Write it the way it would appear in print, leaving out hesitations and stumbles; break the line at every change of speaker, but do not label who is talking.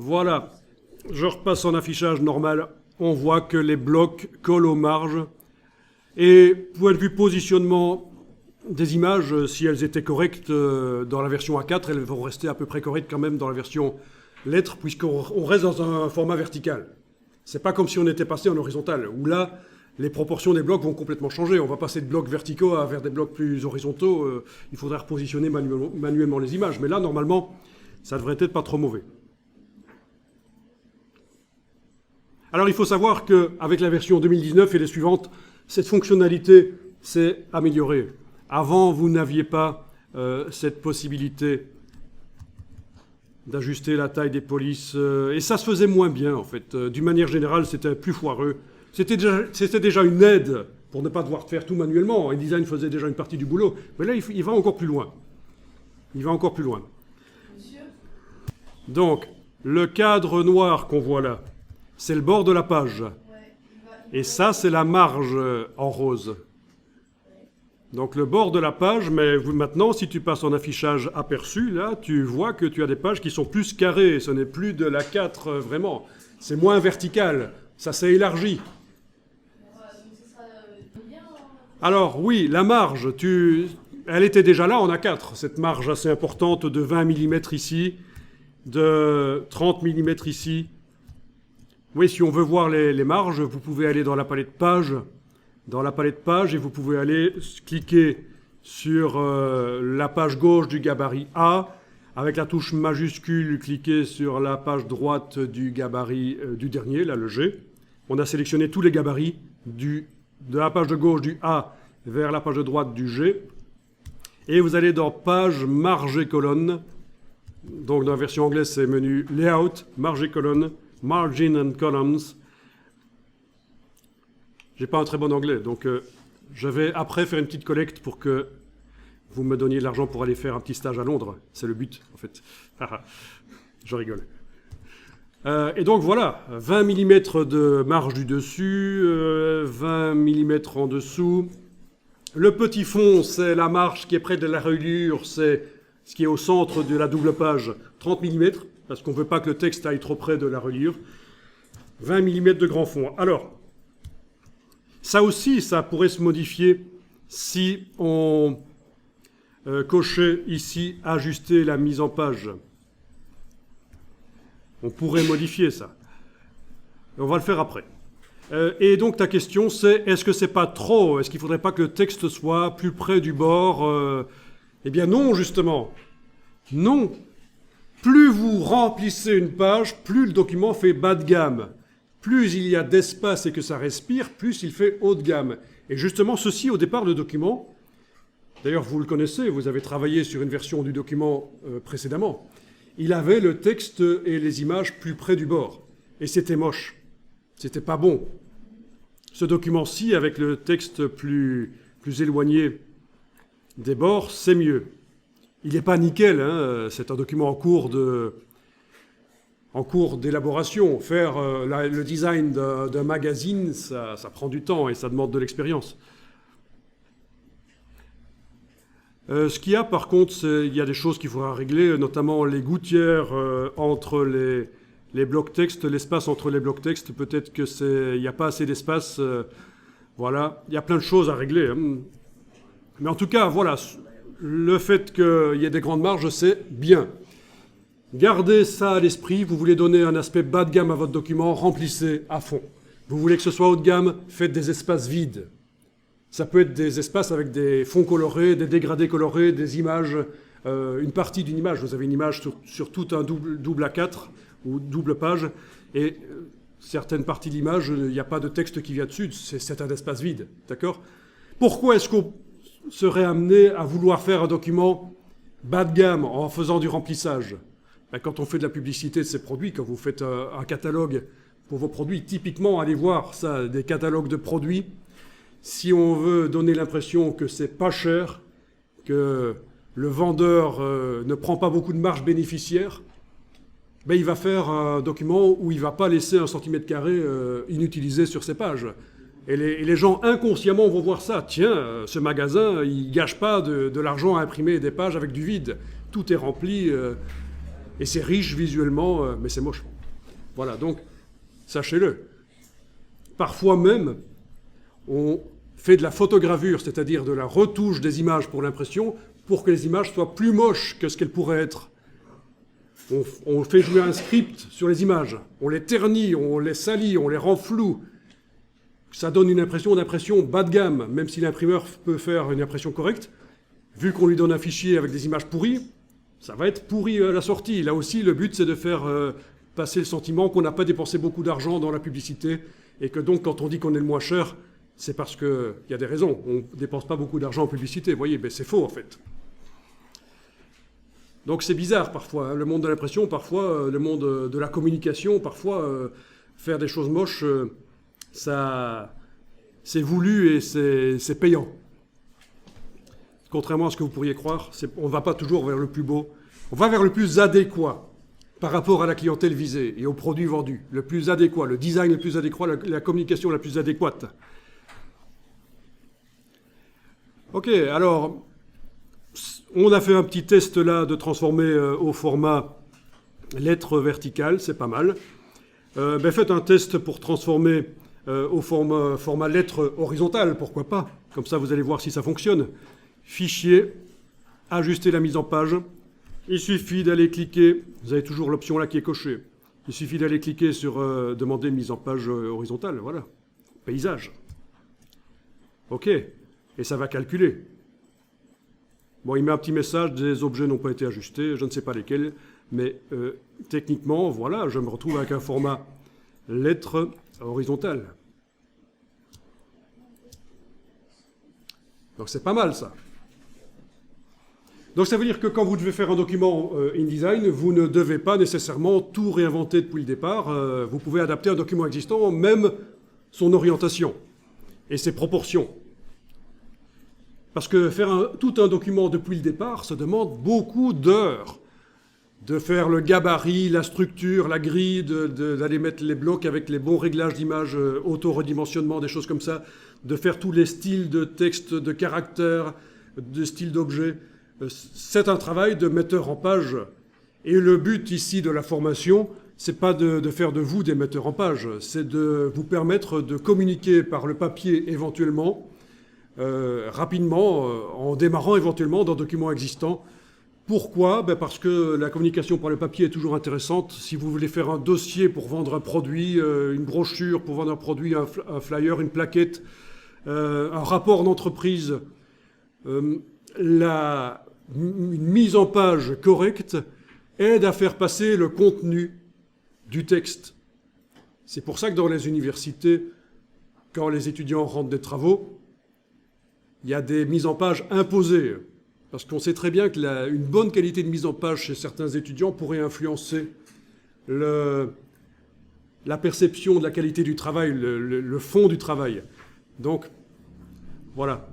Voilà, je repasse en affichage normal. On voit que les blocs collent aux marges. Et point de vue positionnement des images, si elles étaient correctes dans la version A4, elles vont rester à peu près correctes quand même dans la version lettres, puisqu'on reste dans un format vertical. C'est pas comme si on était passé en horizontal, où là, les proportions des blocs vont complètement changer. On va passer de blocs verticaux vers des blocs plus horizontaux. Il faudrait repositionner manuellement les images. Mais là, normalement, ça devrait être pas trop mauvais. Alors, il faut savoir qu'avec la version 2019 et les suivantes, cette fonctionnalité s'est améliorée. Avant, vous n'aviez pas cette possibilité d'ajuster la taille des polices. Et ça se faisait moins bien, en fait. D'une manière générale, c'était plus foireux. C'était déjà une aide pour ne pas devoir faire tout manuellement. InDesign faisait déjà une partie du boulot. Mais là, il va encore plus loin. Il va encore plus loin.
Monsieur ?
Donc, le cadre noir qu'on voit là, c'est le bord de la page.
Ouais,
Et ça, c'est la marge en rose. Donc le bord de la page, mais maintenant, si tu passes en affichage aperçu, là, tu vois que tu as des pages qui sont plus carrées. Ce n'est plus de l'A4 vraiment. C'est moins vertical. Ça s'est élargi. Alors oui, la marge, elle était déjà là en A4, cette marge assez importante de 20 mm ici, de 30 mm ici. Oui, si on veut voir les marges, vous pouvez aller dans la palette page, et vous pouvez aller cliquer sur la page gauche du gabarit A, avec la touche majuscule, cliquer sur la page droite du gabarit du dernier, là le G. On a sélectionné tous les gabarits de la page de gauche du A vers la page de droite du G. Et vous allez dans page, marge et colonne. Donc dans la version anglaise, c'est menu Layout, marge et colonne, Margin and Columns. J'ai pas un très bon anglais, donc je vais après faire une petite collecte pour que vous me donniez de l'argent pour aller faire un petit stage à Londres. C'est le but, en fait. Je rigole. Et donc voilà, 20 mm de marge du dessus, 20 mm en dessous. Le petit fond, c'est la marge qui est près de la reliure, c'est ce qui est au centre de la double page, 30 mm, parce qu'on ne veut pas que le texte aille trop près de la reliure. 20 mm de grand fond. Alors, ça aussi, ça pourrait se modifier si on cochait ici « Ajuster la mise en page ». On pourrait modifier ça. On va le faire après. Et donc ta question c'est, est-ce que c'est pas trop? Est-ce qu'il ne faudrait pas que le texte soit plus près du bord? Eh bien non, justement. Non. Plus vous remplissez une page, plus le document fait bas de gamme. Plus il y a d'espace et que ça respire, plus il fait haut de gamme. Et justement, ceci, au départ, le document, d'ailleurs vous le connaissez, vous avez travaillé sur une version du document précédemment, il avait le texte et les images plus près du bord. Et c'était moche. C'était pas bon. Ce document-ci, avec le texte plus éloigné des bords, c'est mieux. Il n'est pas nickel, hein, c'est un document en cours d'élaboration. Faire le design d'un magazine, ça prend du temps et ça demande de l'expérience. Ce qu'il y a, par contre, il y a des choses qu'il faudra régler, notamment les gouttières entre les blocs texte, l'espace entre les blocs texte. Peut-être qu'il n'y a pas assez d'espace. Voilà, il y a plein de choses à régler. Hein. Mais en tout cas, voilà, le fait qu'il y ait des grandes marges, c'est bien. Gardez ça à l'esprit. Vous voulez donner un aspect bas de gamme à votre document, remplissez à fond. Vous voulez que ce soit haut de gamme, faites des espaces vides. Ça peut être des espaces avec des fonds colorés, des dégradés colorés, des images, une partie d'une image. Vous avez une image sur tout un double A4 ou double page, et certaines parties de l'image, il n'y a pas de texte qui vient dessus, c'est un espace vide. D'accord ? Pourquoi est-ce qu'on serait amené à vouloir faire un document bas de gamme en faisant du remplissage ? Ben, quand on fait de la publicité de ses produits, quand vous faites un catalogue pour vos produits, typiquement, allez voir ça, des catalogues de produits. Si on veut donner l'impression que c'est pas cher, que le vendeur ne prend pas beaucoup de marge bénéficiaire, ben il va faire un document où il ne va pas laisser 1 cm² inutilisé sur ses pages. Et les gens inconsciemment vont voir ça. Tiens, ce magasin, il ne gâche pas de l'argent à imprimer des pages avec du vide. Tout est rempli. Et c'est riche visuellement, mais c'est moche. Voilà, donc, sachez-le. Parfois même, on fait de la photogravure, c'est-à-dire de la retouche des images pour l'impression, pour que les images soient plus moches que ce qu'elles pourraient être. On fait jouer un script sur les images, on les ternit, on les salit, on les rend floues. Ça donne une impression bas de gamme, même si l'imprimeur peut faire une impression correcte. Vu qu'on lui donne un fichier avec des images pourries, ça va être pourri à la sortie. Là aussi, le but, c'est de faire passer le sentiment qu'on n'a pas dépensé beaucoup d'argent dans la publicité et que donc, quand on dit qu'on est le moins cher, c'est parce qu'il y a des raisons. On ne dépense pas beaucoup d'argent en publicité. Vous voyez, ben, c'est faux, en fait. Donc c'est bizarre parfois, hein. Le monde de l'impression, parfois, le monde de la communication, parfois, faire des choses moches, ça, c'est voulu et c'est payant. Contrairement à ce que vous pourriez croire, on ne va pas toujours vers le plus beau, on va vers le plus adéquat par rapport à la clientèle visée et aux produits vendus. Le plus adéquat, le design le plus adéquat, la communication la plus adéquate. Ok, alors, on a fait un petit test là de transformer au format lettre verticale, c'est pas mal. Ben faites un test pour transformer au format lettre horizontale, pourquoi pas. Comme ça, vous allez voir si ça fonctionne. Fichier, ajuster la mise en page. Il suffit d'aller cliquer, vous avez toujours l'option là qui est cochée. Il suffit d'aller cliquer sur demander une mise en page horizontale, voilà. Paysage. Ok, et ça va calculer. Bon, il met un petit message, des objets n'ont pas été ajustés, je ne sais pas lesquels, mais techniquement, voilà, je me retrouve avec un format lettre horizontale. Donc c'est pas mal ça. Donc ça veut dire que quand vous devez faire un document InDesign, vous ne devez pas nécessairement tout réinventer depuis le départ. Vous pouvez adapter un document existant, même son orientation et ses proportions. Parce que faire tout un document depuis le départ, ça demande beaucoup d'heures. De faire le gabarit, la structure, la grille, d'aller mettre les blocs avec les bons réglages d'image, auto-redimensionnement, des choses comme ça, de faire tous les styles de texte, de caractères, de styles d'objets. C'est un travail de metteur en page. Et le but ici de la formation, c'est pas de faire de vous des metteurs en page, c'est de vous permettre de communiquer par le papier éventuellement, rapidement, en démarrant éventuellement d'un document existant. Pourquoi? Ben parce que la communication par le papier est toujours intéressante. Si vous voulez faire un dossier pour vendre un produit, une brochure pour vendre un produit, un flyer, une plaquette, un rapport d'entreprise, une mise en page correcte aide à faire passer le contenu du texte. C'est pour ça que dans les universités, quand les étudiants rendent des travaux, il y a des mises en page imposées. Parce qu'on sait très bien qu'une bonne qualité de mise en page chez certains étudiants pourrait influencer la perception de la qualité du travail, le fond du travail. Donc, voilà.